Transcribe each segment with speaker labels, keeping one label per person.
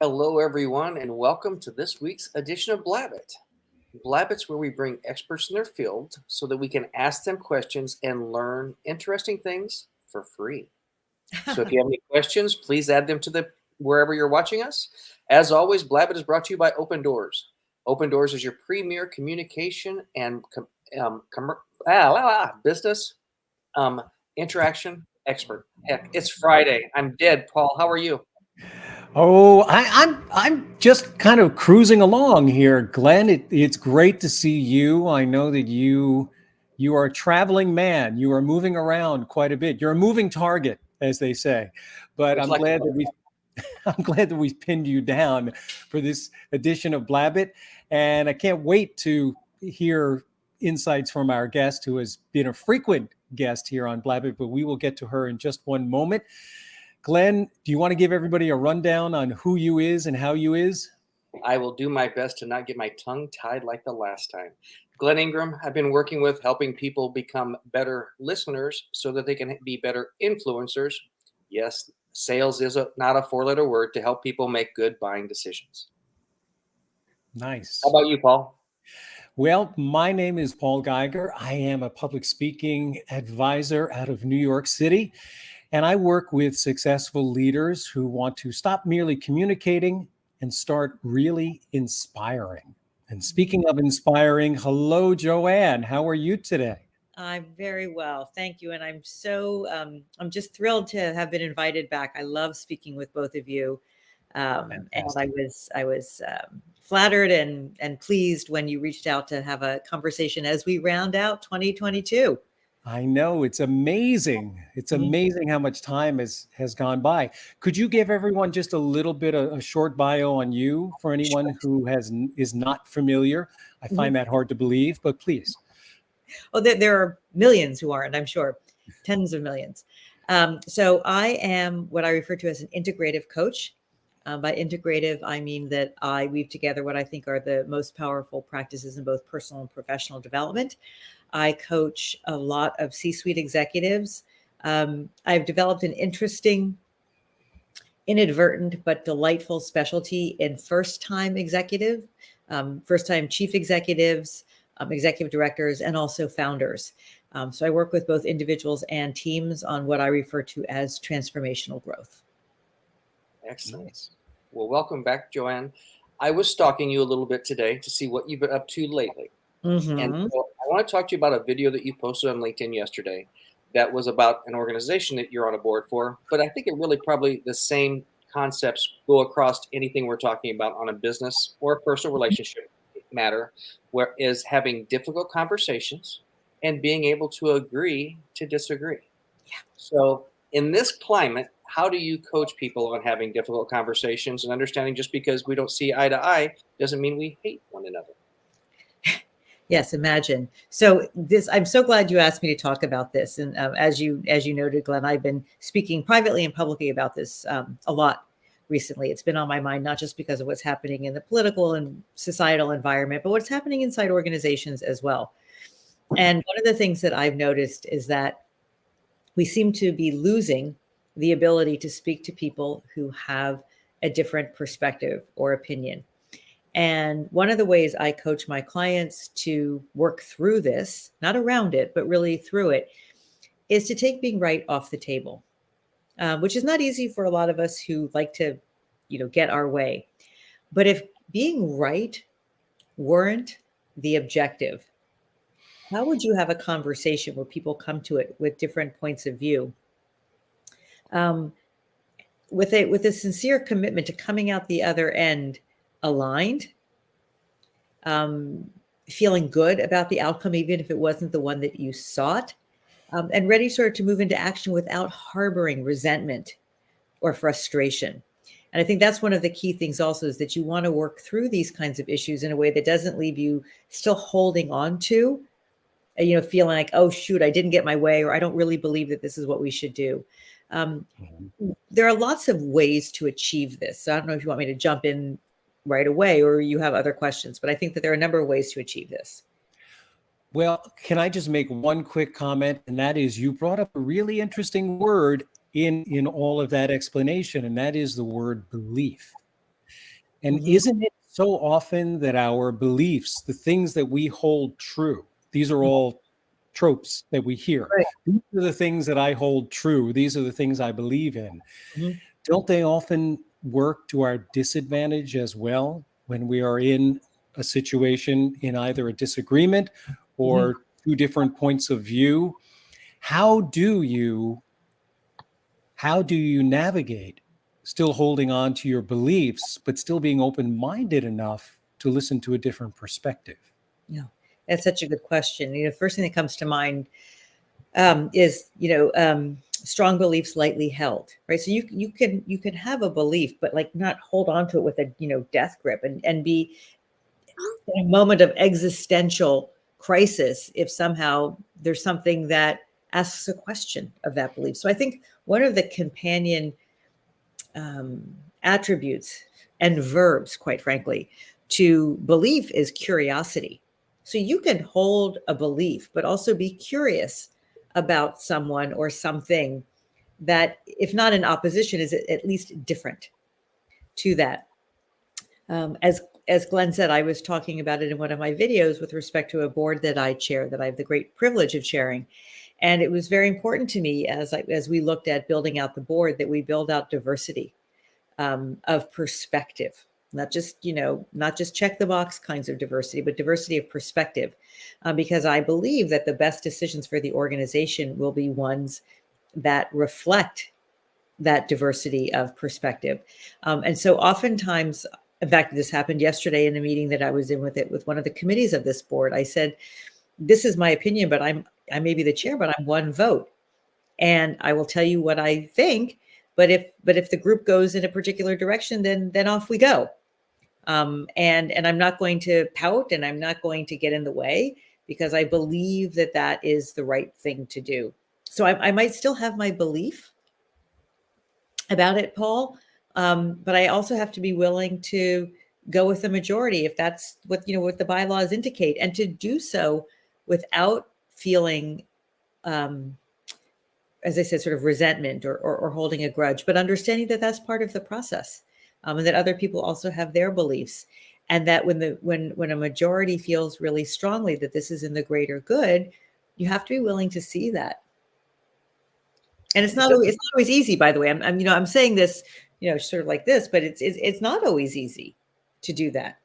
Speaker 1: Hello, everyone, and welcome to this week's edition of Blabbit. Blabbit's where we bring experts in their field so that we can ask them questions and learn interesting things for free. So if you have any questions, please add them to the wherever you're watching us. As always, Blabbit is brought to you by Open Doors. Open Doors is your premier communication and business um, interaction expert. Heck, it's Friday. I'm dead, Paul. How are you?
Speaker 2: Oh, I'm just kind of cruising along here, Glenn. It's great to see you. I know that you are a traveling man. You are moving around quite a bit. You're a moving target, as they say. But
Speaker 1: Would you
Speaker 2: I'm
Speaker 1: like to
Speaker 2: glad that we I'm glad that we've pinned you down for this edition of Blabbit, and I can't wait to hear insights from our guest, who has been a frequent guest here on Blabbit. But we will get to her in just one moment. Glenn, do you want to give everybody a rundown on who you is and how you is?
Speaker 1: I will do my best to not get my tongue tied like the last time. Glen Ingram, I've been working with helping people become better listeners so that they can be better influencers. Yes, sales is not a four-letter word to help people make good buying decisions. How
Speaker 2: Nice.
Speaker 1: about you, Paul?
Speaker 2: Well, my name is Paul Geiger. I am a public speaking advisor out of New York City, and I work with successful leaders who want to stop merely communicating and start really inspiring. And speaking of inspiring, hello, Joanne. How are you today?
Speaker 3: I'm very well, thank you, and I'm just thrilled to have been invited back. I love speaking with both of you, and
Speaker 2: Fantastic.
Speaker 3: I was flattered and pleased when you reached out to have a conversation as we round out 2022.
Speaker 2: I know it's amazing. It's amazing how much time has gone by. Could you give everyone just a little bit of a short bio on you for anyone who is not familiar? I
Speaker 3: Mhm.
Speaker 2: find that hard to believe, but please.
Speaker 3: Oh, there are millions who aren't, I'm sure, tens of millions. So I am what I refer to as an integrative coach. By integrative, I mean that I weave together what I think are the most powerful practices in both personal and professional development. I coach a lot of C suite executives. I've developed an interesting, inadvertent, but delightful specialty in first time chief executives, executive directors, and also founders. So I work with both individuals and teams on what I refer to as transformational growth.
Speaker 1: Excellent.
Speaker 2: Nice.
Speaker 1: Well, welcome back, Joanne. I was stalking you a little bit today to see what you've been up to lately. And
Speaker 3: Mm-hmm.
Speaker 1: so I want to talk to you about a video that you posted on LinkedIn yesterday that was about an organization that you're on a board for. But I think it really probably the same concepts go across anything we're talking about on a business or a personal relationship matter, where is having difficult conversations and being able to agree to disagree. So in this climate, how do you coach people on having difficult conversations and understanding just because we don't see eye to eye doesn't mean we hate one another?
Speaker 3: Yes, imagine. So this, I'm so glad you asked me to talk about this. And as you noted, Glenn, I've been speaking privately and publicly about this a lot recently. It's been on my mind, not just because of what's happening in the political and societal environment, but what's happening inside organizations as well. And one of the things that I've noticed is that we seem to be losing the ability to speak to people who have a different perspective or opinion. And one of the ways I coach my clients to work through this, not around it, but really through it, is to take being right off the table, which is not easy for a lot of us who like to, get our way. But if being right weren't the objective, how would you have a conversation where people come to it with different points of view, um, with a sincere commitment to coming out the other end aligned, um, feeling good about the outcome, even if it wasn't the one that you sought, and ready sort of to move into action without harboring resentment or frustration. And I think that's one of the key things also is that you want to work through these kinds of issues in a way that doesn't leave you still holding on to, feeling like, oh, shoot, I didn't get my way, or I don't really believe that this is what we should do. Um,
Speaker 2: Mhm.
Speaker 3: there are lots of ways to achieve this. So I don't know if you want me to jump in right away or you have other questions, but I think that there are a number of ways to achieve this.
Speaker 2: Well, can I just make one quick comment? And that is, you brought up a really interesting word in all of that explanation, and that is the word belief. And isn't it so often that our beliefs, the things that we hold true, these are all tropes that we hear.
Speaker 3: Right.
Speaker 2: These are the things that I hold true. These are the things I believe in.
Speaker 3: Mhm.
Speaker 2: Don't they often work to our disadvantage as well when we are in a situation in either a disagreement or two different points of view? How do you navigate still holding on to your beliefs, but still being open-minded enough to listen to a different perspective?
Speaker 3: Yeah, that's such a good question. First thing that comes to mind is strong beliefs lightly held, right? So you can have a belief, but like not hold on to it with a death grip and be in a moment of existential crisis if somehow there's something that asks a question of that belief. So I think one of the companion attributes and verbs, quite frankly, to belief is curiosity. So you can hold a belief, but also be curious about someone or something that, if not in opposition, is at least different to that. As Glenn said, I was talking about it in one of my videos with respect to a board that I chair, that I have the great privilege of chairing. And it was very important to me as we looked at building out the board that we build out diversity of perspective, not just check the box kinds of diversity, but diversity of perspective, because I believe that the best decisions for the organization will be ones that reflect that diversity of perspective. And so oftentimes, in fact, this happened yesterday in a meeting that I was in with one of the committees of this board. I said, this is my opinion, but I may be the chair, but I'm one vote. And I will tell you what I think. But if the group goes in a particular direction, then off we go. And I'm not going to pout, and I'm not going to get in the way, because I believe that that is the right thing to do. So I might still have my belief about it, Paul, but I also have to be willing to go with the majority if that's what the bylaws indicate, and to do so without feeling, as I said, sort of resentment or holding a grudge, but understanding that that's part of the process, and that other people also have their beliefs, and that when a majority feels really strongly that this is in the greater good, you have to be willing to see that. And it's not always easy, by the way. I'm saying this, sort of like this, but it's not always easy to do that.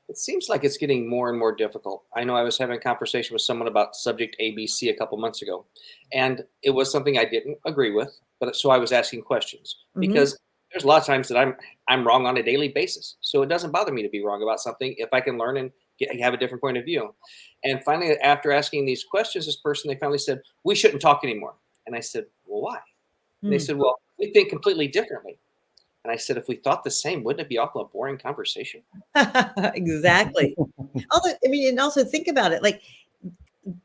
Speaker 1: It seems like it's getting more and more difficult. I know I was having a conversation with someone about subject ABC a couple months ago, and it was something I didn't agree with, but so I was asking questions, because there's a lot of times that I'm wrong on a daily basis. So it doesn't bother me to be wrong about something if I can learn and have a different point of view. And finally, after asking these questions, they finally said, "We shouldn't talk anymore." And I said, "Well, why?" And they said, "Well, we think completely differently." And I said, "If we thought the same, wouldn't it be awful a boring conversation?"
Speaker 3: Exactly. And also think about it. Like,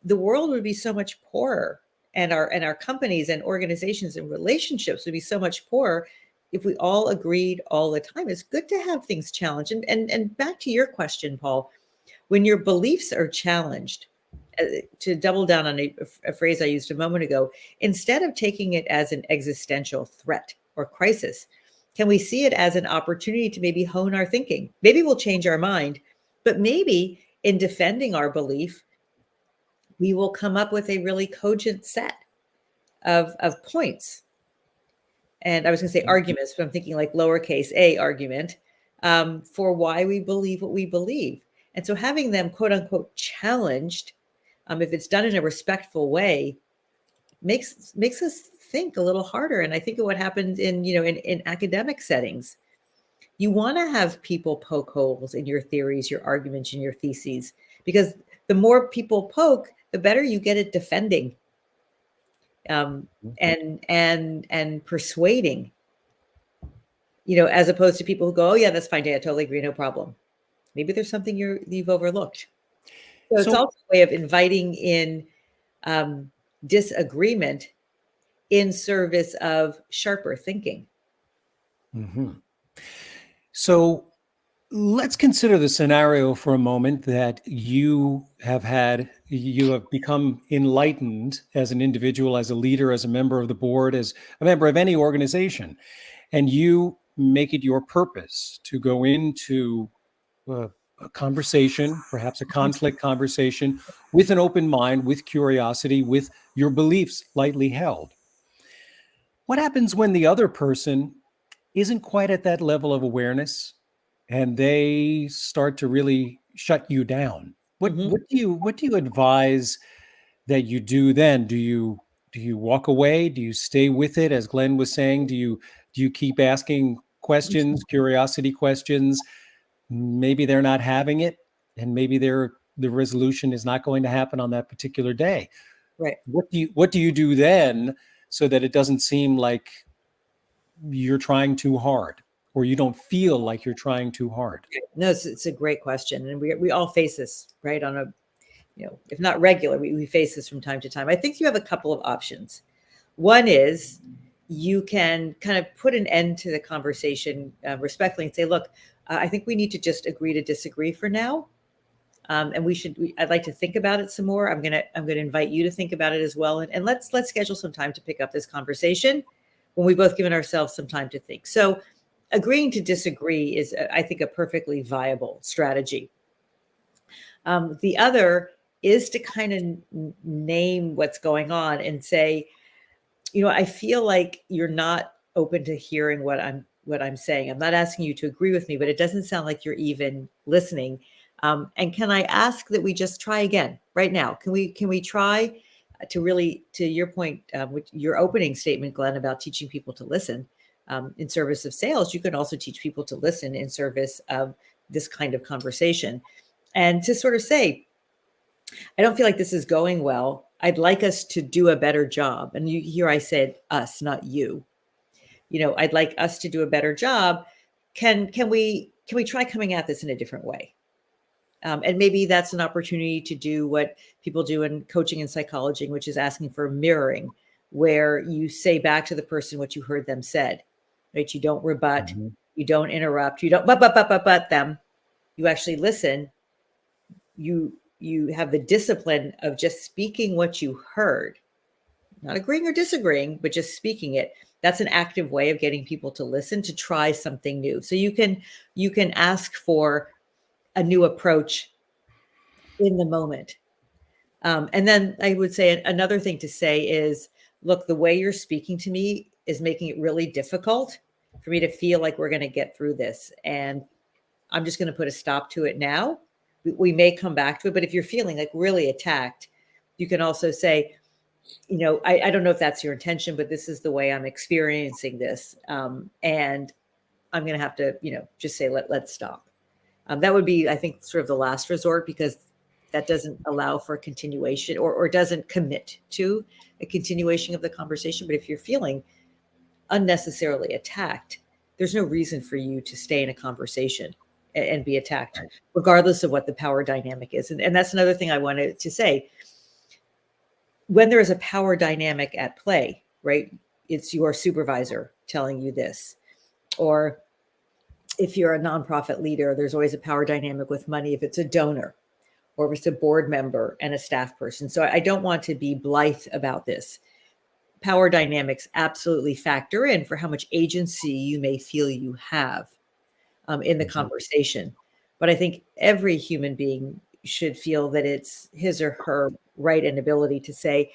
Speaker 3: the world would be so much poorer, and our companies and organizations and relationships would be so much poorer if we all agreed all the time. It's good to have things challenged. And back to your question, Paul, when your beliefs are challenged, to double down on a phrase I used a moment ago, instead of taking it as an existential threat or crisis, can we see it as an opportunity to maybe hone our thinking? Maybe we'll change our mind, but maybe in defending our belief, we will come up with a really cogent set of points. And I was going to say arguments, but I'm thinking like lowercase a argument, for why we believe what we believe. And so having them, quote unquote, challenged, if it's done in a respectful way, makes us think a little harder. And I think of what happens in academic settings. You want to have people poke holes in your theories, your arguments, and your theses, because the more people poke, the better you get at defending, and persuading. As opposed to people who go, "Oh yeah, that's fine, Jay, I totally agree, no problem." Maybe there's something you've overlooked. So it's also a way of inviting in disagreement in service of sharper thinking.
Speaker 2: So let's consider the scenario for a moment that you have become enlightened as an individual, as a leader, as a member of the board, as a member of any organization, and you make it your purpose to go into a conversation, perhaps a conflict conversation, with an open mind, with curiosity, with your beliefs lightly held. What happens when the other person isn't quite at that level of awareness and they start to really shut you down? What do you advise that you do then? Do you walk away? Do you stay with it, as Glen was saying? Do you keep asking questions, curiosity questions? Maybe they're not having it, and maybe the resolution is not going to happen on that particular day.
Speaker 3: Right.
Speaker 2: What do you do then, so that it doesn't seem like you're trying too hard, or you don't feel like you're trying too hard?
Speaker 3: No, it's a great question. And we all face this, right? On a, if not regular, we face this from time to time. I think you have a couple of options. One is you can kind of put an end to the conversation respectfully and say, look, I think we need to just agree to disagree for now. And I'd like to think about it some more. I'm gonna invite you to think about it as well. And let's schedule some time to pick up this conversation when we've both given ourselves some time to think. So agreeing to disagree is, I think, a perfectly viable strategy. The other is to kind of name what's going on and say, I feel like you're not open to hearing what I'm saying. I'm not asking you to agree with me, but it doesn't sound like you're even listening. And can I ask that we just try again right now? Can we try to really, to your point, with your opening statement, Glen, about teaching people to listen in service of sales? You can also teach people to listen in service of this kind of conversation, and to sort of say, I don't feel like this is going well. I'd like us to do a better job. And you hear I said us, not you. I'd like us to do a better job. Can we try coming at this in a different way? And maybe that's an opportunity to do what people do in coaching and psychology, which is asking for mirroring, where you say back to the person what you heard them said, right? You don't rebut, you don't interrupt, you don't but them. You actually listen. You have the discipline of just speaking what you heard, not agreeing or disagreeing, but just speaking it. That's an active way of getting people to listen, to try something new. So you can ask for a new approach in the moment. And then I would say another thing to say is, look, the way you're speaking to me is making it really difficult for me to feel like we're going to get through this. And I'm just going to put a stop to it now. We may come back to it, but if you're feeling like really attacked, you can also say, I don't know if that's your intention, but this is the way I'm experiencing this. And I'm going to have to, just say, let's stop. That would be, I think, sort of the last resort, because that doesn't allow for continuation or doesn't commit to a continuation of the conversation. But if you're feeling unnecessarily attacked, there's no reason for you to stay in a conversation and be attacked, regardless of what the power dynamic is. And that's another thing I wanted to say. When there is a power dynamic at play, right? It's your supervisor telling you this. Or if you're a nonprofit leader, there's always a power dynamic with money if it's a donor, or if it's a board member and a staff person. So I don't want to be blithe about this. Power dynamics absolutely factor in for how much agency you may feel you have in the conversation. But I think every human being should feel that it's his or her right and ability to say,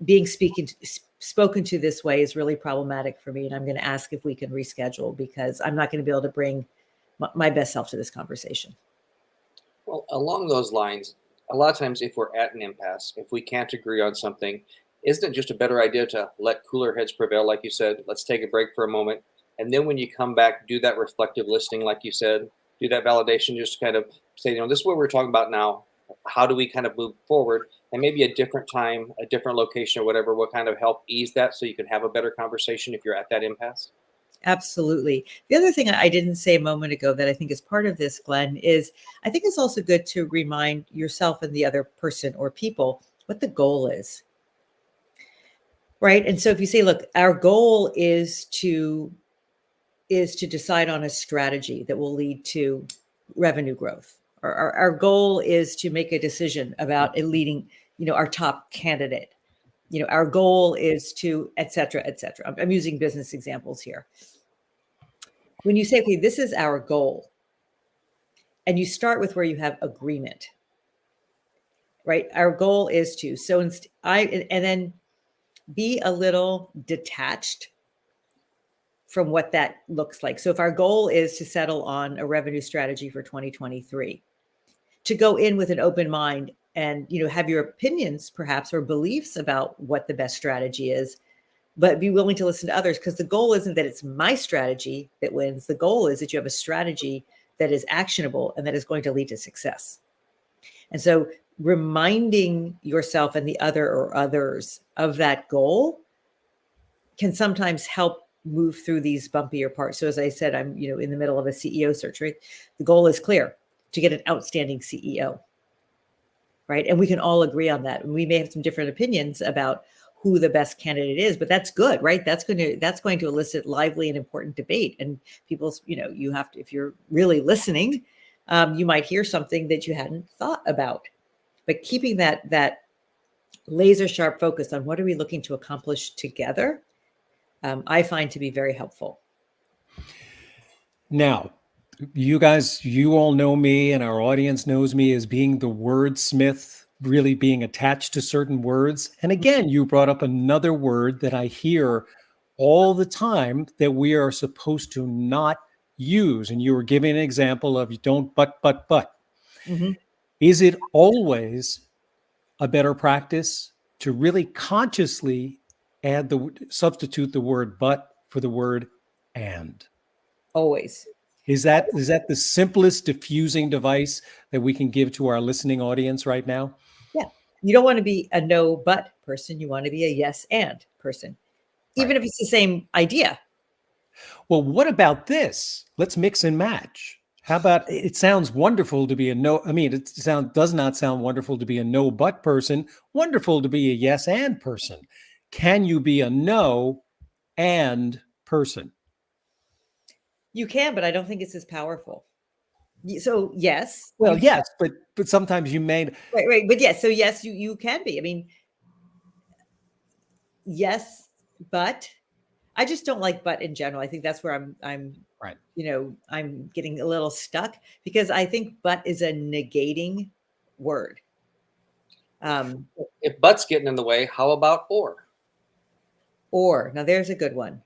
Speaker 3: being spoken to this way is really problematic for me, and I'm going to ask if we can reschedule, because I'm not going to be able to bring my best self to this conversation.
Speaker 1: Well, along those lines, a lot of times if we're at an impasse, if we can't agree on something, isn't it just a better idea to let cooler heads prevail? Like you said, let's take a break for a moment. And then when you come back, do that reflective listening, like you said, do that validation, just kind of say, this is what we're talking about now. How do we kind of move forward? And maybe a different time, a different location or whatever will kind of help ease that, so you can have a better conversation if you're at that impasse.
Speaker 3: Absolutely. The other thing I didn't say a moment ago that I think is part of this, Glen, is I think it's also good to remind yourself and the other person or people what the goal is. Right. And so if you say, look, our goal is to decide on a strategy that will lead to revenue growth. Our goal is to make a decision about leading, our top candidate. Our goal is to, et cetera, et cetera. I'm using business examples here. when you say, okay, this is our goal, and you start with where you have agreement, right? Our goal is to, and then be a little detached from what that looks like. So if our goal is to settle on a revenue strategy for 2023, to go in with an open mind and, have your opinions perhaps or beliefs about what the best strategy is, but be willing to listen to others, because the goal isn't that it's my strategy that wins. The goal is that you have a strategy that is actionable and that is going to lead to success. And so reminding yourself and the other or others of that goal can sometimes help move through these bumpier parts. So as I said, I'm, in the middle of a CEO search, right? The goal is clear: to get an outstanding CEO, right? And we can all agree on that. And we may have some different opinions about who the best candidate is, but that's good, right? That's going to elicit lively and important debate. And people's, you have to, if you're really listening, you might hear something that you hadn't thought about. But keeping that laser sharp focus on what are we looking to accomplish together, I find to be very helpful.
Speaker 2: Now, you all know me, and our audience knows me as being the wordsmith, really being attached to certain words. And again, you brought up another word that I hear all the time that we are supposed to not use. And you were giving an example of, you don't but.
Speaker 3: Mm-hmm.
Speaker 2: Is it always a better practice to really consciously substitute the word but for the word and?
Speaker 3: Always.
Speaker 2: Is that the simplest diffusing device that we can give to our listening audience right now?
Speaker 3: Yeah. You don't want to be a no but person. You want to be a yes and person, even if it's the same idea.
Speaker 2: Well, what about this? Let's mix and match. How about, it sounds wonderful to be a no. I mean, does not sound wonderful to be a no but person. Wonderful to be a yes and person. Can you be a no and person?
Speaker 3: You can, but I don't think it's as powerful. So yes.
Speaker 2: Well, yes, but sometimes you may.
Speaker 3: Right. But yes, so yes, you can be. I mean, yes, but I just don't like but in general. I think that's where I'm
Speaker 2: Right.
Speaker 3: I'm getting a little stuck, because I think but is a negating word.
Speaker 1: If but's getting in the way, how about or?
Speaker 3: Or, now there's a good one.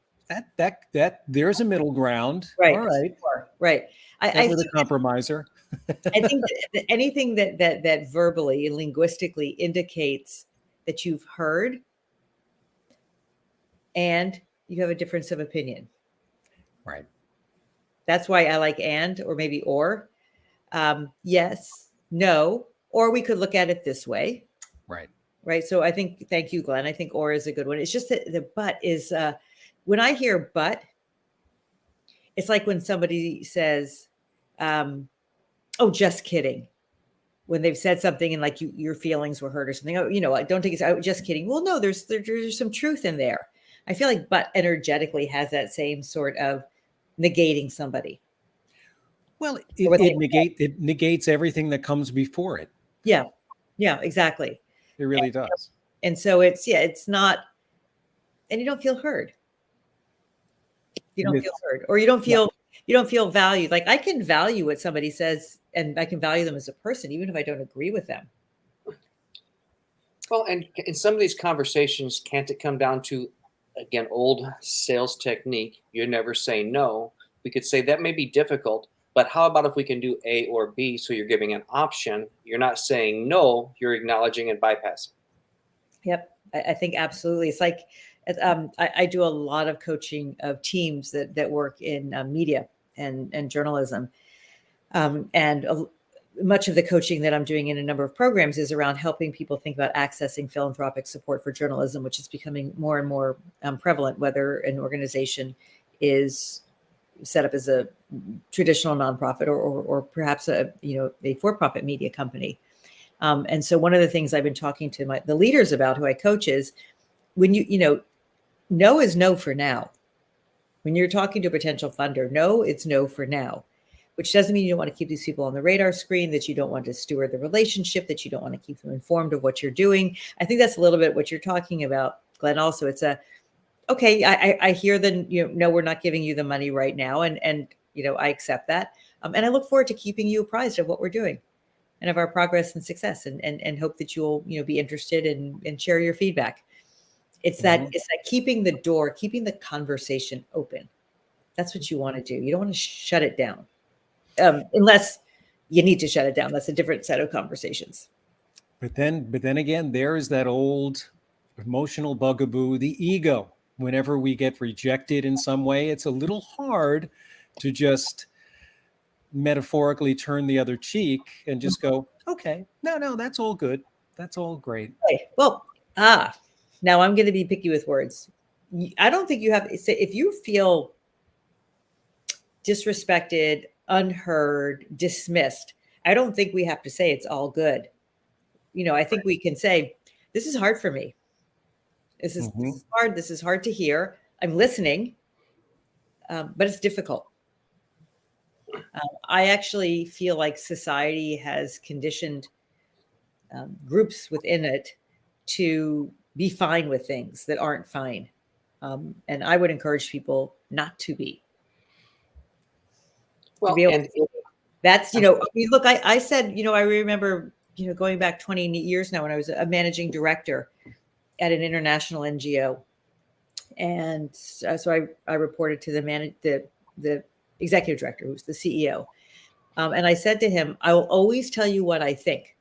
Speaker 2: That there's a middle ground.
Speaker 3: Right.
Speaker 2: All right.
Speaker 3: Or, right. I
Speaker 2: Ever the
Speaker 3: think
Speaker 2: compromiser.
Speaker 3: I think that anything that verbally and linguistically indicates that you've heard and you have a difference of opinion.
Speaker 2: Right.
Speaker 3: That's why I like and, or maybe or. Yes, no, or we could look at it this way.
Speaker 2: Right.
Speaker 3: Right. So I think, thank you, Glenn. I think or is a good one. It's just that the but is, when I hear but, it's like when somebody says, oh, just kidding. When they've said something and like your feelings were hurt or something. Oh, I don't think it's just kidding. Well, no, there's some truth in there. I feel like but energetically has that same sort of negating somebody.
Speaker 2: Well, it negates everything that comes before it.
Speaker 3: Yeah, exactly.
Speaker 2: It really does.
Speaker 3: And so it's not, and you don't feel heard. You don't feel heard, or you don't feel valued. Like, I can value what somebody says, and I can value them as a person, even if I don't agree with them.
Speaker 1: Well, and in some of these conversations, can't it come down to, again, old sales technique? You never say no. We could say that may be difficult, but how about if we can do A or B? So you're giving an option. You're not saying no, you're acknowledging and bypassing.
Speaker 3: Yep. I think absolutely. It's like, I do a lot of coaching of teams that work in media and journalism. Much of the coaching that I'm doing in a number of programs is around helping people think about accessing philanthropic support for journalism, which is becoming more and more prevalent, whether an organization is set up as a traditional nonprofit or perhaps a for-profit media company. And so one of the things I've been talking to the leaders about, who I coach, is when no is no for now. When you're talking to a potential funder, no, it's no for now, which doesn't mean you don't want to keep these people on the radar screen, that you don't want to steward the relationship, that you don't want to keep them informed of what you're doing. I think that's a little bit what you're talking about, Glenn. Also, okay, I hear the, no, we're not giving you the money right now. And, I accept that. And I look forward to keeping you apprised of what we're doing and of our progress and success, and hope that you'll, be interested and share your feedback. It's that, keeping the conversation open. That's what you want to do. You don't want to shut it down. Unless you need to shut it down. That's a different set of conversations.
Speaker 2: But then again, there's that old emotional bugaboo, the ego. Whenever we get rejected in some way, it's a little hard to just metaphorically turn the other cheek and just go, okay, no, that's all good. That's all great.
Speaker 3: Okay. Well, now I'm going to be picky with words. I don't think you have, if you feel disrespected, unheard, dismissed, I don't think we have to say it's all good. I think we can say, this is hard for me. This is hard. This is hard to hear. I'm listening, but it's difficult. I actually feel like society has conditioned groups within it to be fine with things that aren't fine. And I would encourage people not to be.
Speaker 1: Well, and
Speaker 3: that's, look, I said, I remember, going back 20 years now when I was a managing director at an international NGO. And so I reported to the executive director, who's the CEO. And I said to him, I will always tell you what I think.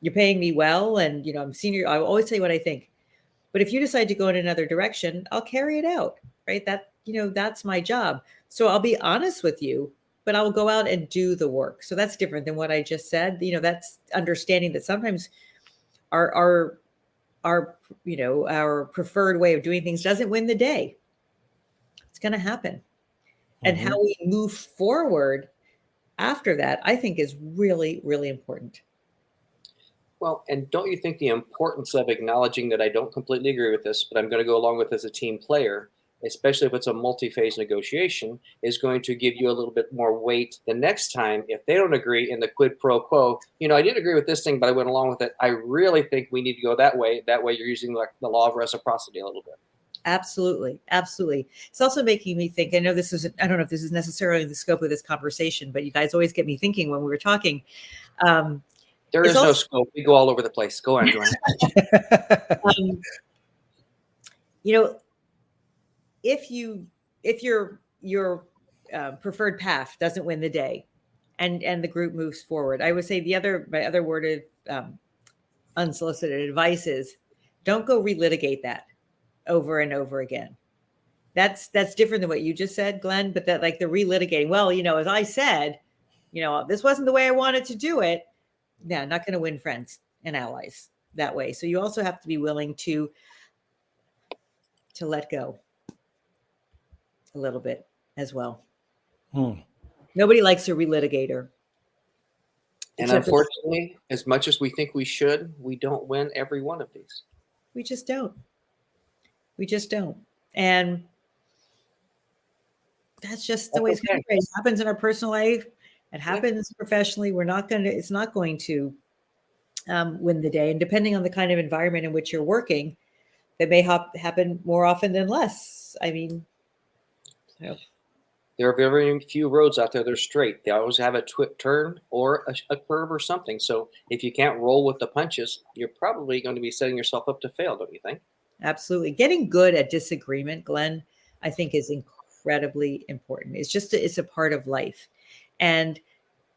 Speaker 3: You're paying me well, and, I'm senior. I will always tell you what I think. But if you decide to go in another direction, I'll carry it out, right? That's my job. So I'll be honest with you, but I will go out and do the work. So that's different than what I just said. That's understanding that sometimes our preferred way of doing things doesn't win the day. It's going to happen. And how we move forward after that, I think, is really, really important.
Speaker 1: Well, and don't you think the importance of acknowledging that I don't completely agree with this, but I'm going to go along with as a team player, especially if it's a multi-phase negotiation, is going to give you a little bit more weight the next time if they don't agree in the quid pro quo. I didn't agree with this thing, but I went along with it. I really think we need to go that way. That way you're using the law of reciprocity a little bit.
Speaker 3: Absolutely. Absolutely. It's also making me think, I don't know if this is necessarily the scope of this conversation, but you guys always get me thinking when we were talking.
Speaker 1: There is no scope. We go all over the place. Go on, Joanne. If your preferred path doesn't win the day, and the group moves forward, I would say my other word of unsolicited advice is, don't go relitigate that over and over again. That's different than what you just said, Glenn. But that, like, the relitigating. Well, as I said, this wasn't the way I wanted to do it. Yeah, not going to win friends and allies that way. So you also have to be willing to let go a little bit as well. Nobody likes a relitigator. And unfortunately, as much as we think we should, we don't win every one of these.
Speaker 3: We just don't. And that's just the way it's going to be. It happens in our personal life. It happens professionally. It's not going to win the day. And depending on the kind of environment in which you're working, that may happen more often than less. I mean,
Speaker 1: there are very few roads out there that are straight. They always have a turn or a curve or something. So if you can't roll with the punches, you're probably going to be setting yourself up to fail, don't you think?
Speaker 3: Absolutely. Getting good at disagreement, Glenn, I think, is incredibly important. It's a part of life. And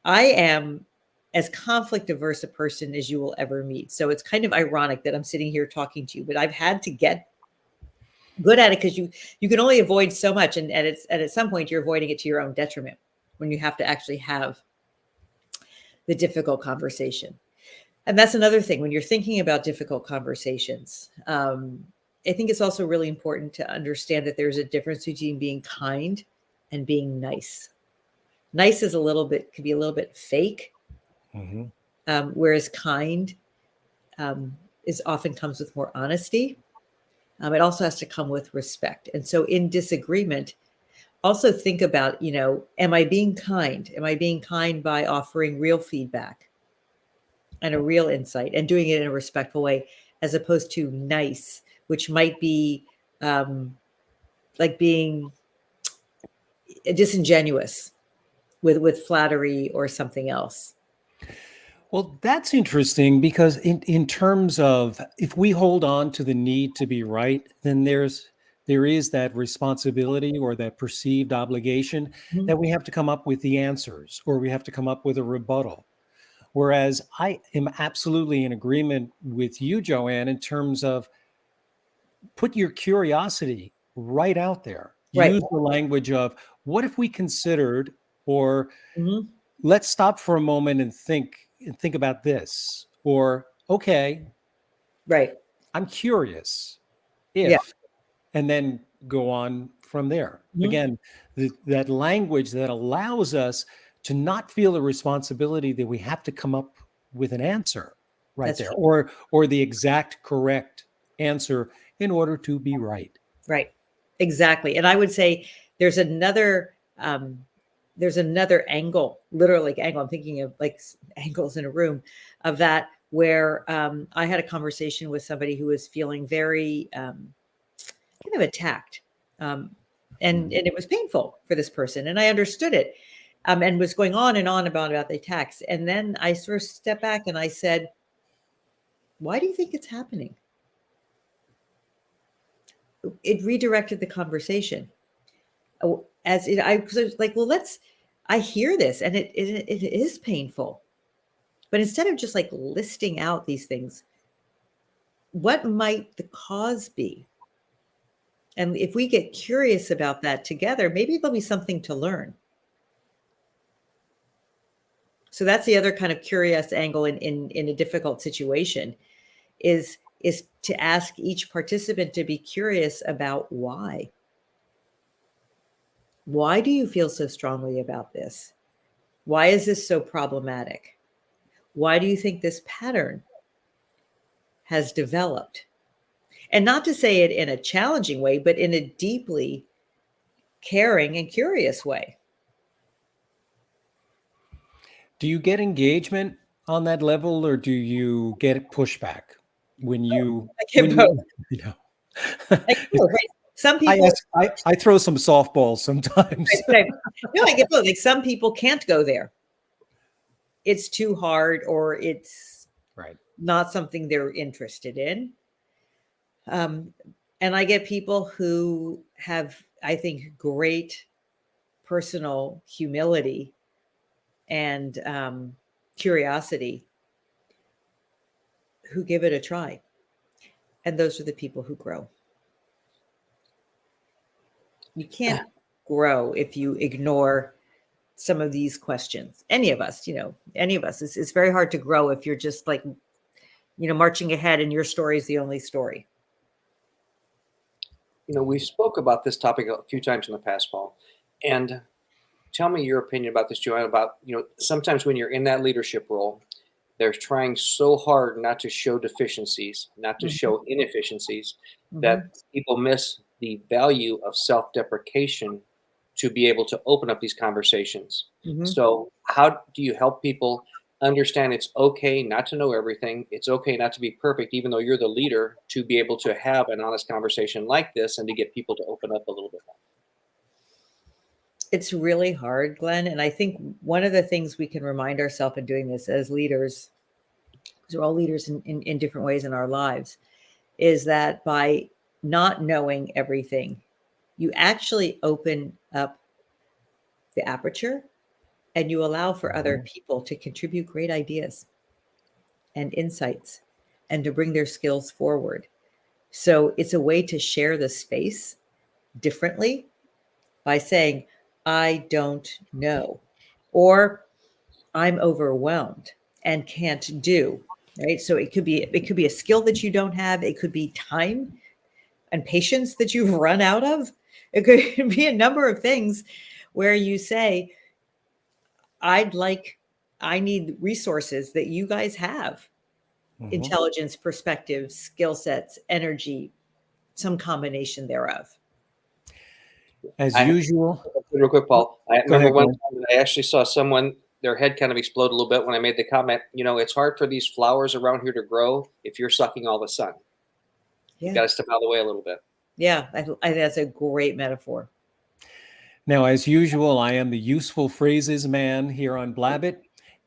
Speaker 3: I am as conflict averse a person as you will ever meet. So it's kind of ironic that I'm sitting here talking to you, but I've had to get good at it, because you can only avoid so much. And at some point you're avoiding it to your own detriment when you have to actually have the difficult conversation. And that's another thing when you're thinking about difficult conversations. I think it's also really important to understand that there's a difference between being kind and being nice. Nice is could be a little bit fake, whereas kind often comes with more honesty. It also has to come with respect. And so in disagreement, also think about, am I being kind? Am I being kind by offering real feedback and a real insight and doing it in a respectful way, as opposed to nice, which might be like being disingenuous with flattery or something else.
Speaker 2: Well, that's interesting because in terms of if we hold on to the need to be right, then there is that responsibility or that perceived obligation
Speaker 3: Mhm.
Speaker 2: that we have to come up with the answers or we have to come up with a rebuttal. Whereas I am absolutely in agreement with you, Joanne, in terms of put your curiosity right out there.
Speaker 3: Right.
Speaker 2: Use the language of what if we considered, or
Speaker 3: Mhm.
Speaker 2: let's stop for a moment and think about this, or okay,
Speaker 3: Right.
Speaker 2: I'm curious
Speaker 3: Yeah.
Speaker 2: if, and then go on from there.
Speaker 3: Mhm.
Speaker 2: Again, that language that allows us to not feel the responsibility that we have to come up with an answer right
Speaker 3: That's
Speaker 2: there,
Speaker 3: true.
Speaker 2: or the exact correct answer in order to be right.
Speaker 3: Right. Exactly. And I would say there's another angle, literally angle. I'm thinking of like angles in a room of that where I had a conversation with somebody who was feeling very kind of attacked. Um, and it was painful for this person. And I understood it. And was going on and on about the attacks. And then I sort of stepped back and I said, why do you think it's happening? It redirected the conversation. As it, I was like, well, I hear this and it is painful. But instead of just like listing out these things, what might the cause be? And if we get curious about that together, maybe there'll be something to learn. So that's the other kind of curious angle in a difficult situation is to ask each participant to be curious about why. Why do you feel so strongly about this? Why is this so problematic? Why do you think this pattern has developed? And not to say it in a challenging way, but in a deeply caring and curious way.
Speaker 2: Do you get engagement on that level, or do you get pushback when you
Speaker 3: I get both.
Speaker 2: you know?
Speaker 3: I get both, right? Some
Speaker 2: I
Speaker 3: people,
Speaker 2: ask, I throw some softballs sometimes.
Speaker 3: right, right. No, I get both. Like some people can't go there. It's too hard, or it's
Speaker 2: Right.
Speaker 3: not something they're interested in. Um, and I get people who have, I think, great personal humility and curiosity who give it a try. And those are the people who grow. You can't grow if you ignore some of these questions. Any of us, any of us. It's very hard to grow if you're just like, marching ahead and your story is the only story.
Speaker 1: We spoke about this topic a few times in the past, Paul. And tell me your opinion about this, Joanne, about, sometimes when you're in that leadership role, they're trying so hard not to show deficiencies, not to
Speaker 3: Mhm.
Speaker 1: show inefficiencies, that
Speaker 3: Mhm.
Speaker 1: people miss the value of self-deprecation to be able to open up these conversations.
Speaker 3: Mhm.
Speaker 1: So how do you help people understand it's okay not to know everything? It's okay not to be perfect, even though you're the leader, to be able to have an honest conversation like this and to get people to open up a little bit more.
Speaker 3: It's really hard, Glenn. And I think one of the things we can remind ourselves in doing this as leaders, because we're all leaders in different ways in our lives, is that by not knowing everything, you actually open up the aperture and you allow for other people to contribute great ideas and insights and to bring their skills forward. So it's a way to share the space differently by saying, I don't know, or I'm overwhelmed and can't do. Right. So it could be a skill that you don't have. It could be time and patience that you've run out of. It could be a number of things where you say, I need resources that you guys have,
Speaker 2: Mhm.
Speaker 3: intelligence, perspective, skill sets, energy, some combination thereof.
Speaker 2: As
Speaker 1: I
Speaker 2: usual.
Speaker 1: real quick, Paul. I
Speaker 2: Go
Speaker 1: remember
Speaker 2: ahead,
Speaker 1: one
Speaker 2: Glenn.
Speaker 1: time that I actually saw someone, their head kind of explode a little bit when I made the comment, it's hard for these flowers around here to grow if you're sucking all the sun. You
Speaker 3: Yeah.
Speaker 1: got to step out of the way a little bit.
Speaker 3: Yeah, I think that's a great metaphor.
Speaker 2: Now, as usual, I am the useful phrases man here on BLABBIT,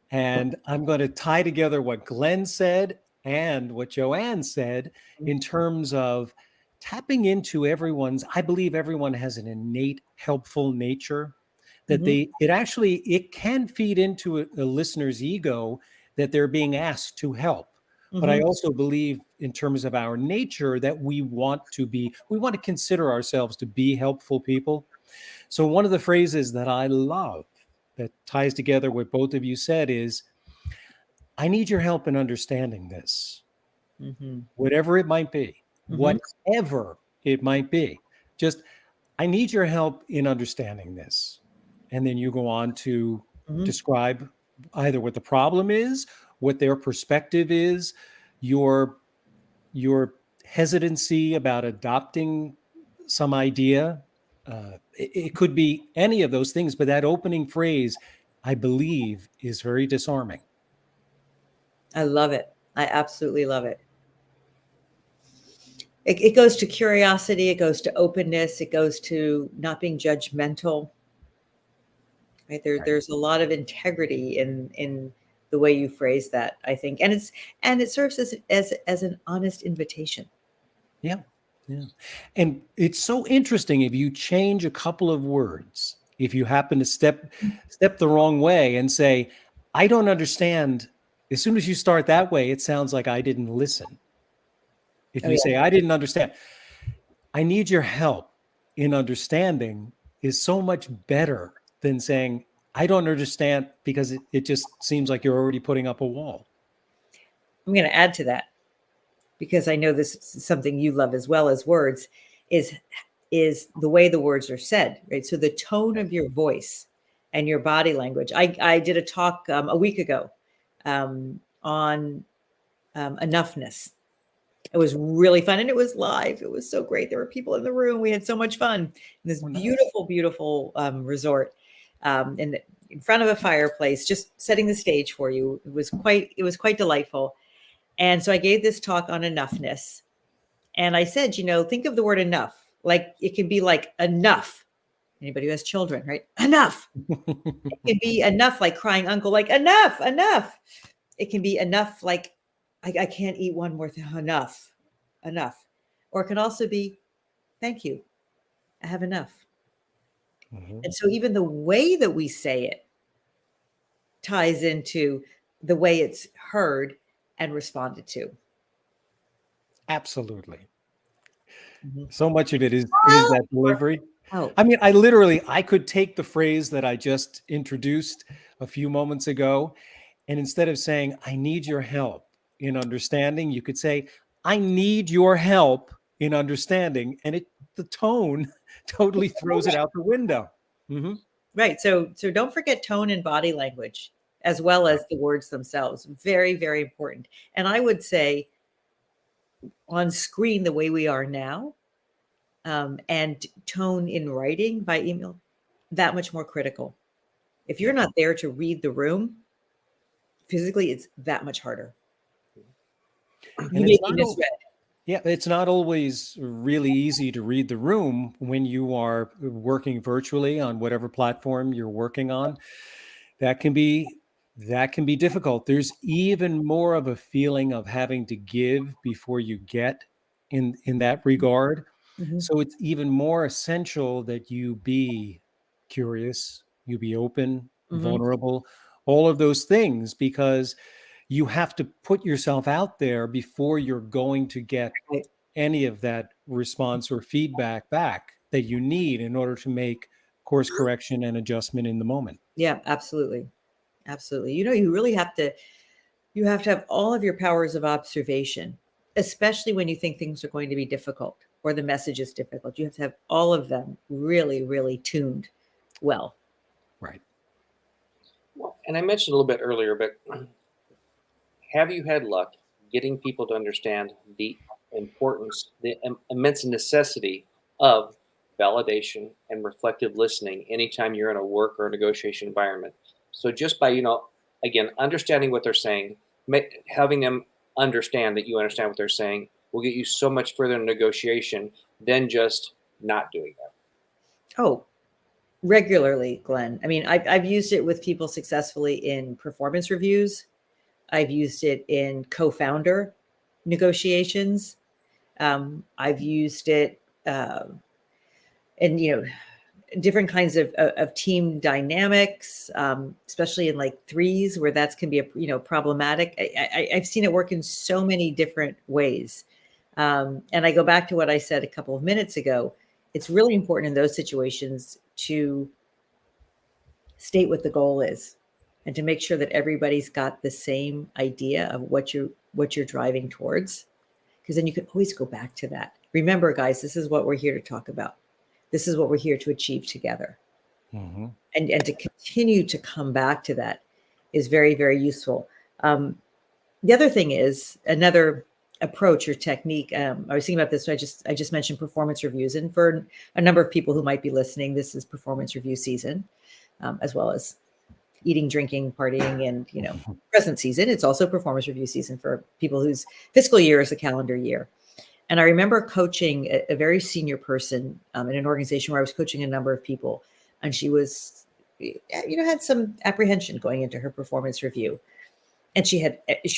Speaker 2: and I'm going to tie together what Glen said and what Joanne said in terms of tapping into I believe everyone has an innate helpful nature that it can feed into a listener's ego that they're being asked to help. But I also believe in terms of our nature that we want to consider ourselves to be helpful people. So one of the phrases that I love that ties together what both of you said is, I need your help in understanding this, whatever it might be, whatever it might be. Just, I need your help in understanding this. And then you go on to describe either what the problem is, what their perspective is, your hesitancy about adopting some idea. It could be any of those things, but that opening phrase, I believe, is very disarming.
Speaker 3: I love it. I absolutely love it. It goes to curiosity. It goes to openness. It goes to not being judgmental. Right? There's a lot of integrity in the way you phrase that, I think, and it serves as an honest invitation.
Speaker 2: Yeah. Yeah. And it's so interesting if you change a couple of words, if you happen to step the wrong way and say, I don't understand. As soon as you start that way, it sounds like I didn't listen. If you say, I didn't understand, I need your help in understanding is so much better than saying, I don't understand, because it just seems like you're already putting up a wall.
Speaker 3: I'm going to add to that, because I know this is something you love as well as words, is the way the words are said, right? So the tone of your voice and your body language. I did a talk a week ago on enoughness. It was really fun, and it was live. It was so great. There were people in the room. We had so much fun in this beautiful, beautiful resort in front of a fireplace, just setting the stage for you. It was quite delightful. And so I gave this talk on enoughness. And I said, think of the word enough. Like, it can be like enough. Anybody who has children, right? Enough. It can be enough, like crying uncle, like enough, enough. It can be enough, like I can't eat one more thing. Enough. Or it can also be, thank you. I have enough. And so even the way that we say it ties into the way it's heard and responded to.
Speaker 2: Absolutely. So much of it is that delivery. I mean, I could take the phrase that I just introduced a few moments ago, and instead of saying, I need your help in understanding, you could say, I need your help in understanding. And the tone totally throws it out the window.
Speaker 3: Right. So don't forget tone and body language, as well as the words themselves. Very, very important. And I would say on screen, the way we are now, and tone in writing by email, that much more critical. If you're not there to read the room, physically, it's that much harder.
Speaker 2: And it's not always really easy to read the room when you are working virtually on whatever platform you're working on. That can be difficult. There's even more of a feeling of having to give before you get in that regard. So it's even more essential that you be curious, you be open, vulnerable, all of those things, because you have to put yourself out there before you're going to get any of that response or feedback back that you need in order to make course correction and adjustment in the moment.
Speaker 3: Yeah, absolutely. Absolutely. You really have to have all of your powers of observation, especially when you think things are going to be difficult or the message is difficult. You have to have all of them really, really tuned well.
Speaker 2: Right.
Speaker 1: Well, and I mentioned a little bit earlier, but have you had luck getting people to understand the importance, the immense necessity of validation and reflective listening anytime you're in a work or a negotiation environment? So just by, again, understanding what they're saying, having them understand that you understand what they're saying will get you so much further in negotiation than just not doing that?
Speaker 3: Oh, regularly, Glenn. I mean, I've used it with people successfully in performance reviews. I've used it in co-founder negotiations. I've used it in, different kinds of team dynamics, especially in like threes where that can be problematic. I've seen it work in so many different ways. And I go back to what I said a couple of minutes ago. It's really important in those situations to state what the goal is and to make sure that everybody's got the same idea of what you're driving towards, because then you can always go back to that. Remember, guys, this is what we're here to talk about. This is what we're here to achieve together.
Speaker 2: Mm-hmm.
Speaker 3: And to continue to come back to that is very, very useful. The other thing is another approach or technique. I was thinking about this. So I just mentioned performance reviews, and for a number of people who might be listening, this is performance review season, as well as eating, drinking, partying, and present season. It's also performance review season for people whose fiscal year is the calendar year. And I remember coaching a very senior person in an organization where I was coaching a number of people, and she was, had some apprehension going into her performance review. And she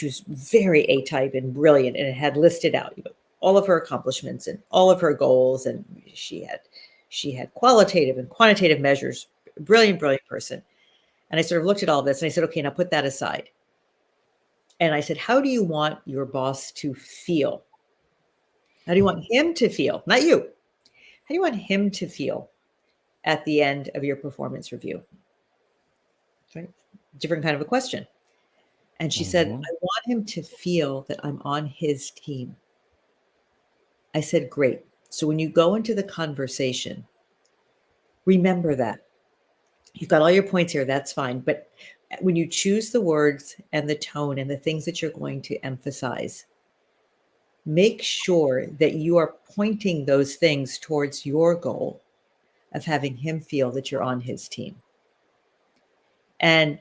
Speaker 3: was very A-type and brilliant, and it had listed out all of her accomplishments and all of her goals, and she had qualitative and quantitative measures. Brilliant person. And I sort of looked at all this and I said, okay, now put that aside. And I said, how do you want your boss to feel? How do you want him to feel? Not you. How do you want him to feel at the end of your performance review? Right? Different kind of a question. And she said, I want him to feel that I'm on his team. I said, great. So when you go into the conversation, remember that. You've got all your points here. That's fine. But when you choose the words and the tone and the things that you're going to emphasize, make sure that you are pointing those things towards your goal of having him feel that you're on his team. And,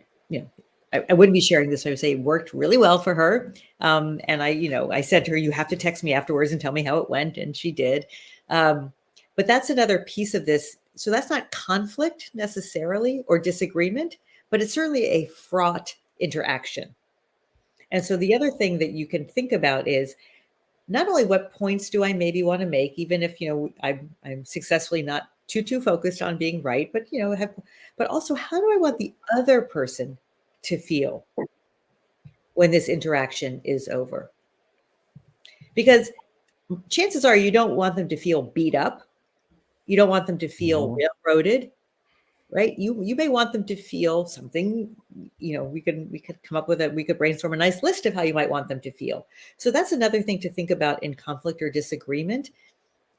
Speaker 3: I wouldn't be sharing this. I would say it worked really well for her. And I said to her, you have to text me afterwards and tell me how it went. And she did. But that's another piece of this. So that's not conflict necessarily or disagreement, but it's certainly a fraught interaction. And so the other thing that you can think about is not only what points do I maybe want to make, even if, I'm successfully not too focused on being right, but, but also how do I want the other person to feel when this interaction is over? Because chances are you don't want them to feel beat up. You don't want them to feel railroaded, right? You may want them to feel something, we could come up with we could brainstorm a nice list of how you might want them to feel. So that's another thing to think about in conflict or disagreement,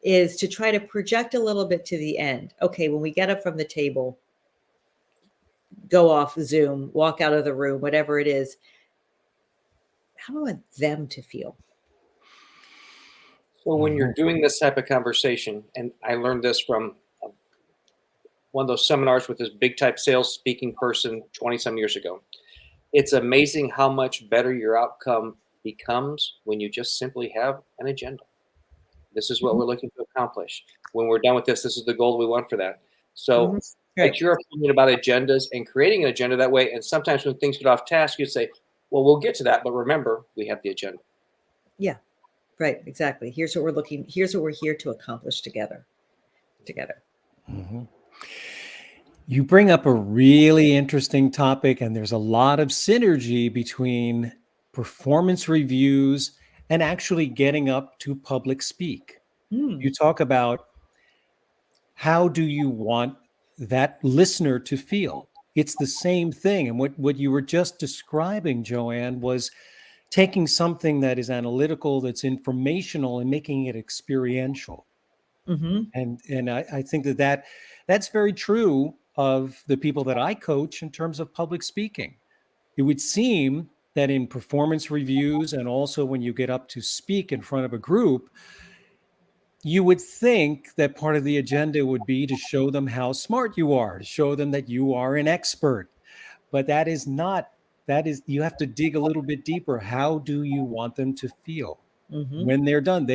Speaker 3: is to try to project a little bit to the end. Okay, when we get up from the table, go off Zoom, walk out of the room, whatever it is, how do I want them to feel?
Speaker 1: So when you're doing this type of conversation, and I learned this from one of those seminars with this big type sales speaking person 20 some years ago, it's amazing how much better your outcome becomes when you just simply have an agenda. This is what we're looking to accomplish. When we're done with this, this is the goal we want for that. So Like your opinion about agendas and creating an agenda that way. And sometimes when things get off task, you say, well, we'll get to that. But remember, we have the agenda.
Speaker 3: Yeah, right. Exactly. Here's what we're here to accomplish together.
Speaker 2: Mm-hmm. You bring up a really interesting topic, and there's a lot of synergy between performance reviews and actually getting up to public speak. You talk about how do you want that listener to feel? It's the same thing. And what you were just describing, Joanne, was taking something that is analytical, that's informational, and making it experiential. And I think that's very true of the people that I coach in terms of public speaking. It would seem that in performance reviews and also when you get up to speak in front of a group, you would think that part of the agenda would be to show them how smart you are, to show them that you are an expert. But you have to dig a little bit deeper. How do you want them to feel?
Speaker 3: Mhm.
Speaker 2: when they're done.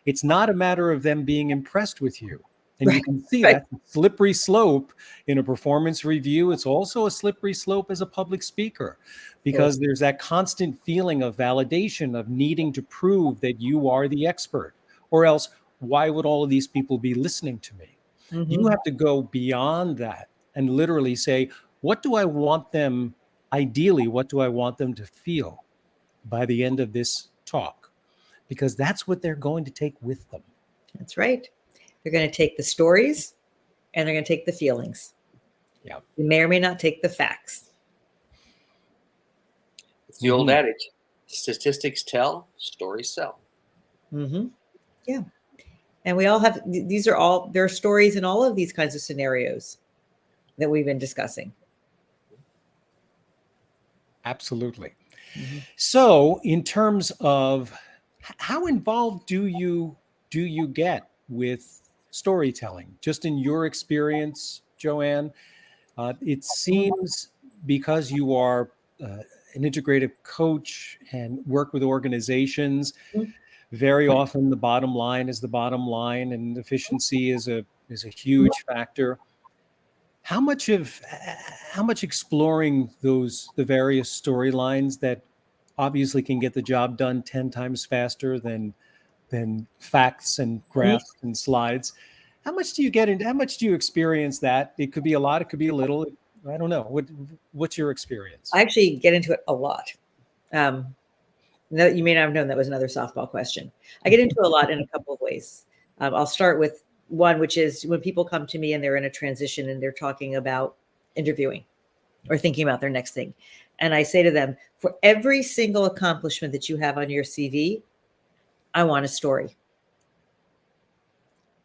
Speaker 2: It's not a matter of them being impressed with you. And you
Speaker 3: Right,
Speaker 2: can see
Speaker 3: right.
Speaker 2: that's a slippery slope in a performance review. It's also a slippery slope as a public speaker, because there's that constant feeling of validation, of needing to prove that you are the expert, or else why would all of these people be listening to me? You
Speaker 3: Mhm.
Speaker 2: have to go beyond that and literally say, what do I want them, ideally, what do I want them to feel by the end of this talk? Because that's what they're going to take with them.
Speaker 3: That's right. They're going to take the stories and they're going to take the feelings.
Speaker 2: Yeah.
Speaker 3: They may or may not take the facts.
Speaker 1: It's the old adage: statistics tell, stories sell.
Speaker 3: Mm-hmm. Yeah. And we all have, there are stories in all of these kinds of scenarios that we've been discussing.
Speaker 2: Absolutely.
Speaker 3: Mm-hmm.
Speaker 2: So, in terms of how involved do you get with storytelling? Just in your experience, Joanne, it seems, because you are an integrative coach and work with organizations, very often the bottom line is the bottom line, and efficiency is a huge factor. How much exploring the various storylines that obviously can get the job done 10 times faster than facts and graphs and slides? How much do you get into? How much do you experience that? It could be a lot, it could be a little. I don't know. What's your experience?
Speaker 3: I actually get into it a lot. No, you may not have known that was another softball question. I get into it a lot in a couple of ways. I'll start with one, which is when people come to me and they're in a transition and they're talking about interviewing or thinking about their next thing. And I say to them, for every single accomplishment that you have on your CV, I want a story.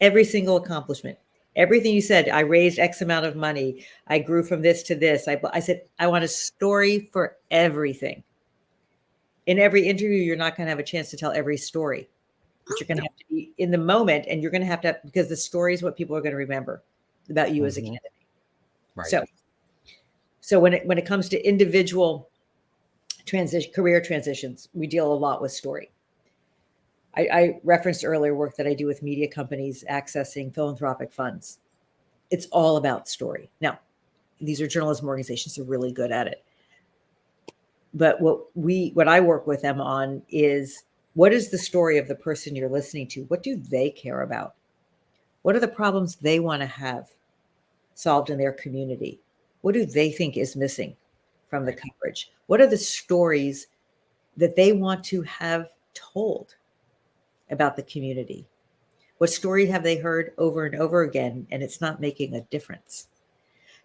Speaker 3: Every single accomplishment, everything you said, I raised X amount of money, I grew from this to this. I said, I want a story for everything. In every interview, you're not going to have a chance to tell every story, but you're going to have to be in the moment, and you're going to have because the story is what people are going to remember about you as a candidate.
Speaker 2: Right.
Speaker 3: So when it comes to individual career transitions, we deal a lot with story. I referenced earlier work that I do with media companies accessing philanthropic funds. It's all about story. Now, these are journalism organizations, they're really good at it. But what I work with them on is, what is the story of the person you're listening to? What do they care about? What are the problems they want to have solved in their community? What do they think is missing from the coverage? What are the stories that they want to have told about the community? What story have they heard over and over again, and it's not making a difference?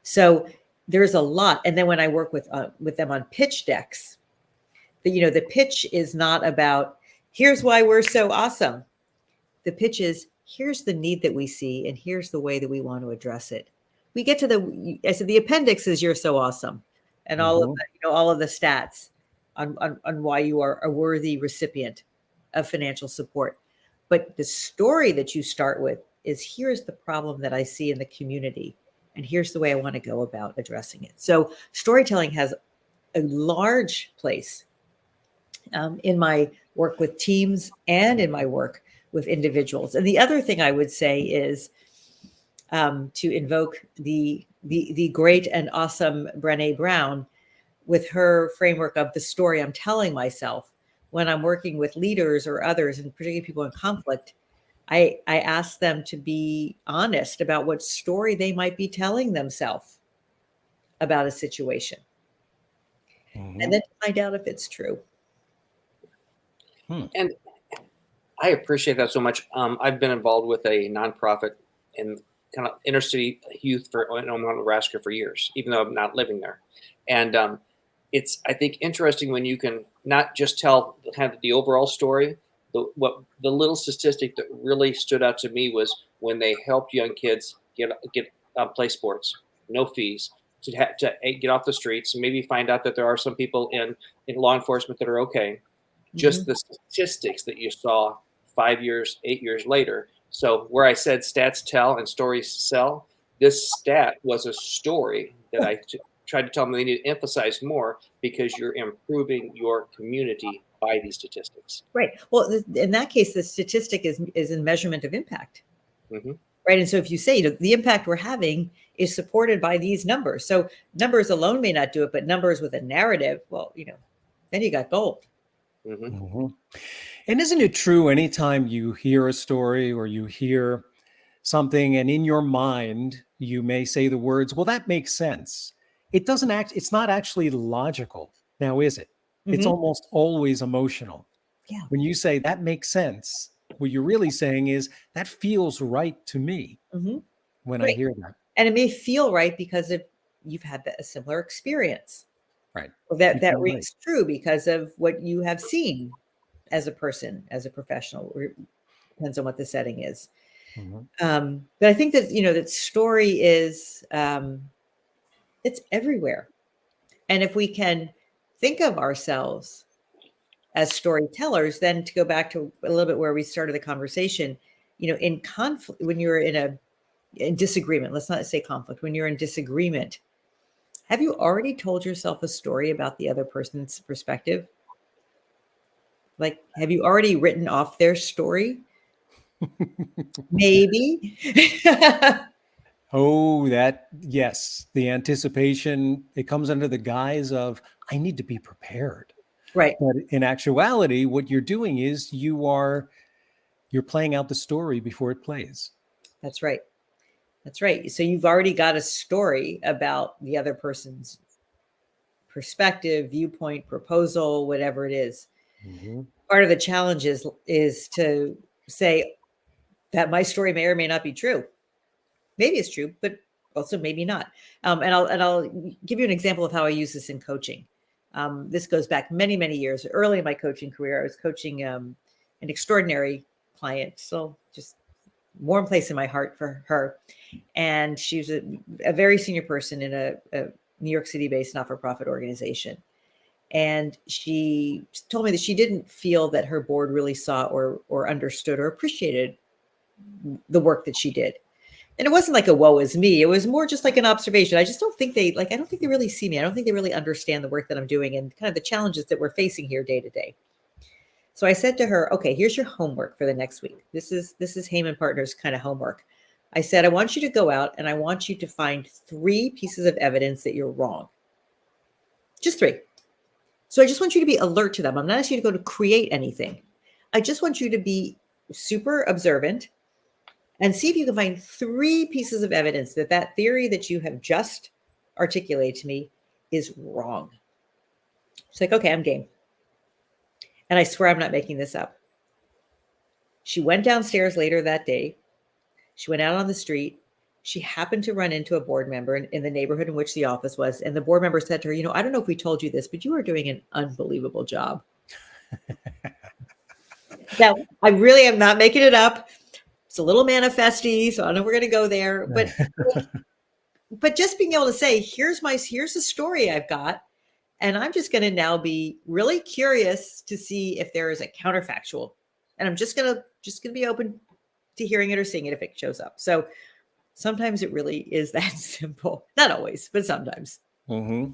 Speaker 3: So there's a lot. And then when I work with them on pitch decks, the pitch is not about, here's why we're so awesome. The pitch is, here's the need that we see, and here's the way that we want to address it. We get to I said, the appendix is you're so awesome, and all of the, all of the stats on why you are a worthy recipient of financial support. But the story that you start with is, here's the problem that I see in the community, and here's the way I want to go about addressing it. So storytelling has a large place in my work with teams and in my work with individuals. And the other thing I would say is to invoke the great and awesome Brené Brown with her framework of the story I'm telling myself when I'm working with leaders or others, and particularly people in conflict. I ask them to be honest about what story they might be telling themselves about a situation, and then to find out if it's true.
Speaker 1: And I appreciate that so much. I've been involved with a nonprofit in kind of inner city youth in Omaha, Nebraska for years, even though I'm not living there. And it's, I think, interesting when you can not just tell kind of the overall story. The little statistic that really stood out to me was when they helped young kids get play sports, no fees, to get off the streets, and maybe find out that there are some people in law enforcement that are okay. Just the statistics that you saw 5 years, 8 years later. So where I said stats tell and stories sell, this stat was a story that I tried to tell them they need to emphasize more because you're improving your community by these statistics.
Speaker 3: Right. Well, in that case, the statistic is in measurement of impact.
Speaker 1: Mm-hmm.
Speaker 3: Right. And so if you say, you know, the impact we're having is supported by these numbers. So numbers alone may not do it, but numbers with a narrative, well, you know, then you got gold.
Speaker 1: Mm-hmm.
Speaker 2: Mm-hmm. And isn't it true anytime you hear a story or you hear something and in your mind you may say the words, well, that makes sense. It's not actually logical. Now, is it? It's
Speaker 3: Mhm.
Speaker 2: almost always emotional.
Speaker 3: Yeah.
Speaker 2: When you say that makes sense, what you're really saying is that feels right to me
Speaker 3: Hmm.
Speaker 2: when I
Speaker 3: Right.
Speaker 2: hear that.
Speaker 3: And it may feel right because you've had a similar experience.
Speaker 2: Right.
Speaker 3: Or that
Speaker 2: You feel right.
Speaker 3: rings true because of what you have seen as a person, as a professional. Or depends on what the setting is.
Speaker 2: Mhm.
Speaker 3: But I think that, you know, that story is it's everywhere. And if we can think of ourselves as storytellers, then to go back to a little bit where we started the conversation, you know, in conflict, when you're in disagreement, let's not say conflict, when you're in disagreement, have you already told yourself a story about the other person's perspective? Like, have you already written off their story? Maybe.
Speaker 2: Oh, yes, the anticipation, it comes under the guise of, I need to be prepared.
Speaker 3: Right.
Speaker 2: But in actuality, what you're doing is you're playing out the story before it plays.
Speaker 3: That's right. That's right. So you've already got a story about the other person's perspective, viewpoint, proposal, whatever it is.
Speaker 2: Mhm.
Speaker 3: Part of the challenge is to say that my story may or may not be true. Maybe it's true, but also maybe not. And I'll give you an example of how I use this in coaching. This goes back many years. Early in my coaching career, I was coaching an extraordinary client. So just warm place in my heart for her. And she was a very senior person in a New York City based not-for-profit organization. And she told me that she didn't feel that her board really saw or understood or appreciated the work that she did. And it wasn't like a woe is me. It was more just like an observation. I just don't think I don't think they really see me. I don't think they really understand the work that I'm doing and kind of the challenges that we're facing here day to day. So I said to her, okay, here's your homework for the next week. This is Heyman Partners kind of homework. I said, I want you to go out and I want you to find 3 pieces of evidence that you're wrong. Just 3. So I just want you to be alert to them. I'm not asking you to go to create anything. I just want you to be super observant and see if you can find 3 pieces of evidence that that theory that you have just articulated to me is wrong. She's like, okay, I'm game. And I swear I'm not making this up. She went downstairs later that day. She went out on the street. She happened to run into a board member in the neighborhood in which the office was. And the board member said to her, you know, I don't know if we told you this, but you are doing an unbelievable job. Now, I really am not making it up. It's a little manifesty, so I know we're going to go there. But just being able to say, here's the story I've got. And I'm just going to now be really curious to see if there is a counterfactual. And I'm just going to be open to hearing it or seeing it if it shows up. So sometimes it really is that simple. Not always, but sometimes.
Speaker 2: Mm-hmm.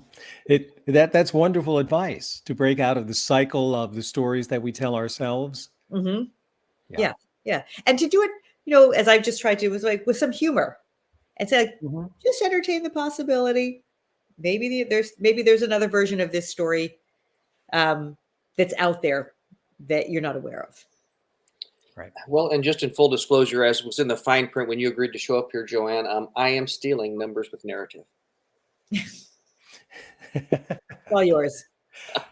Speaker 2: That's wonderful advice to break out of the cycle of the stories that we tell ourselves.
Speaker 3: Mm-hmm.
Speaker 2: Yeah.
Speaker 3: Yeah. And to do it, you know, as I've just tried to, was like with some humor and say, like,
Speaker 2: Mm-hmm.
Speaker 3: just entertain the possibility. Maybe there's another version of this story that's out there that you're not aware of.
Speaker 2: Right.
Speaker 1: Well, and just in full disclosure, as was in the fine print when you agreed to show up here, Joanne, I am stealing numbers with narrative.
Speaker 3: All yours.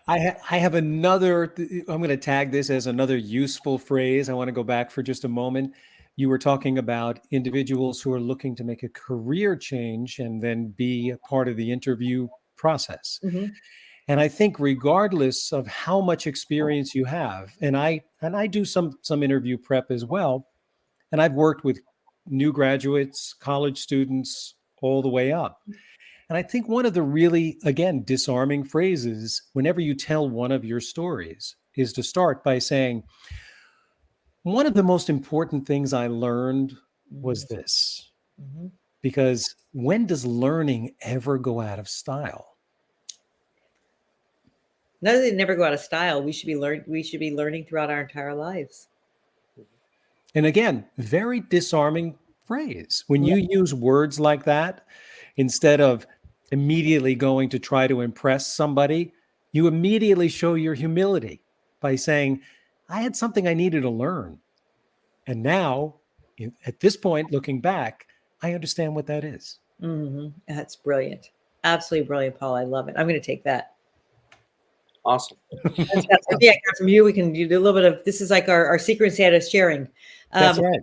Speaker 2: I have another, I'm going to tag this as another useful phrase. I want to go back for just a moment. You were talking about individuals who are looking to make a career change and then be a part of the interview process.
Speaker 3: Mm-hmm.
Speaker 2: And I think regardless of how much experience you have, and I do some interview prep as well, and I've worked with new graduates, college students, all the way up. And I think one of the really, again, disarming phrases whenever you tell one of your stories is to start by saying, one of the most important things I learned was this.
Speaker 3: Mm-hmm.
Speaker 2: because when does learning ever go out of style?
Speaker 3: Not that they never go out of style. We should be learning throughout our entire lives.
Speaker 2: And again, very disarming phrase. When you use words like that, instead of immediately going to try to impress somebody, you immediately show your humility by saying, I had something I needed to learn. And now, at this point, looking back, I understand what that is.
Speaker 3: That's brilliant. Absolutely brilliant, Paul. I love it. I'm going to take that.
Speaker 1: Awesome.
Speaker 3: Fantastic. Yeah, from you, we can do a little bit of, this is like our secret Santa sharing.
Speaker 2: That's right.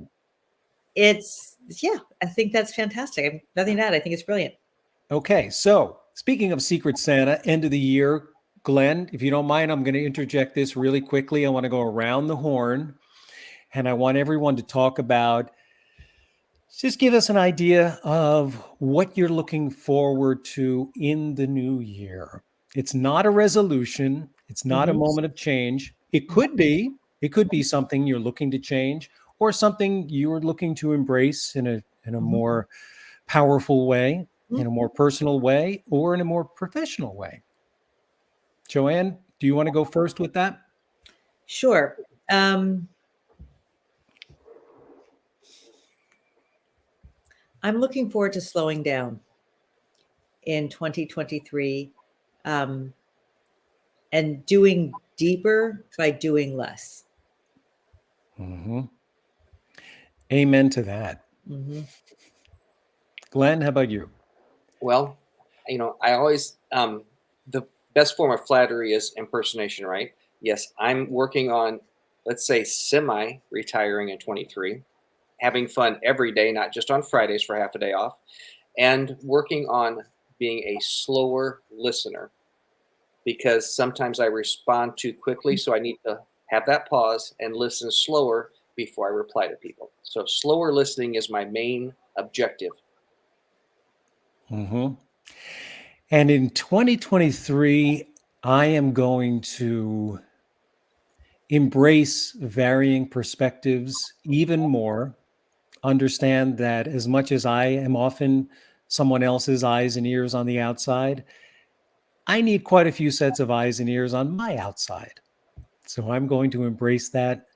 Speaker 3: I think that's fantastic. I have nothing to add. I think it's brilliant.
Speaker 2: Okay, so speaking of Secret Santa, end of the year, Glenn, if you don't mind, I'm going to interject this really quickly. I want to go around the horn, and I want everyone to talk about, just give us an idea of what you're looking forward to in the new year. It's not a resolution. It's not a moment of change. It could be something you're looking to change, or something you're looking to embrace in a more powerful way, in a more personal way, or in a more professional way. Joanne, do you want to go first with that?
Speaker 3: Sure. I'm looking forward to slowing down in 2023 and doing deeper by doing less.
Speaker 2: Amen to that. Glenn, how about you?
Speaker 1: Well, I always, the best form of flattery is impersonation, right? Yes, I'm working on, let's say, semi-retiring in 23, having fun every day, not just on Fridays for half a day off, and working on being a slower listener, because sometimes I respond too quickly. So I need to have that pause and listen slower before I reply to people. So slower listening is my main objective.
Speaker 2: And in 2023, I am going to embrace varying perspectives even more. Understand that as much as I am often someone else's eyes and ears on the outside, I need quite a few sets of eyes and ears on my outside. So I'm going to embrace that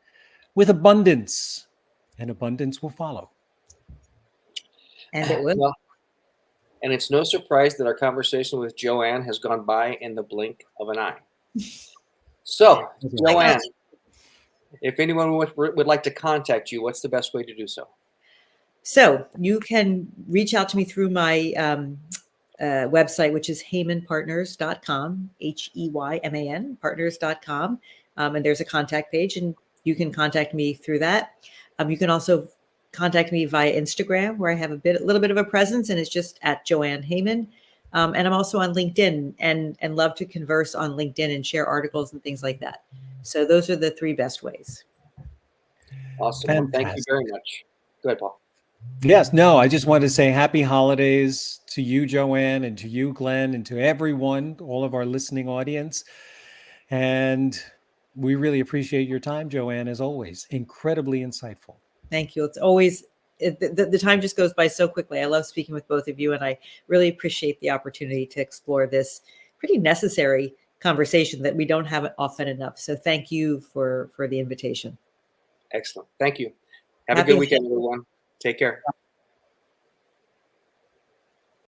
Speaker 2: with abundance, and abundance will follow.
Speaker 3: And it will.
Speaker 1: Well, and it's no surprise that our conversation with Joanne has gone by in the blink of an eye. So, Joanne, if anyone would like to contact you, what's the best way to do so?
Speaker 3: So you can reach out to me through my website, which is heymanpartners.com, HEYMAN partners.com. And there's a contact page, and you can contact me through that. You can also contact me via Instagram, where I have a little bit of a presence, and it's just at Joanne Heyman. And I'm also on LinkedIn and love to converse on LinkedIn and share articles and things like that. So those are the three best ways.
Speaker 1: Awesome. Well, thank you very much. Go ahead, Paul.
Speaker 2: Yes, no, I just wanted to say happy holidays to you, Joanne, and to you, Glenn, and to everyone, all of our listening audience. And we really appreciate your time, Joanne, as always. Incredibly insightful.
Speaker 3: Thank you. It's always, the time just goes by so quickly. I love speaking with both of you, and I really appreciate the opportunity to explore this pretty necessary conversation that we don't have often enough. So thank you for the invitation.
Speaker 1: Excellent. Thank you. Have a good weekend, everyone. Take care.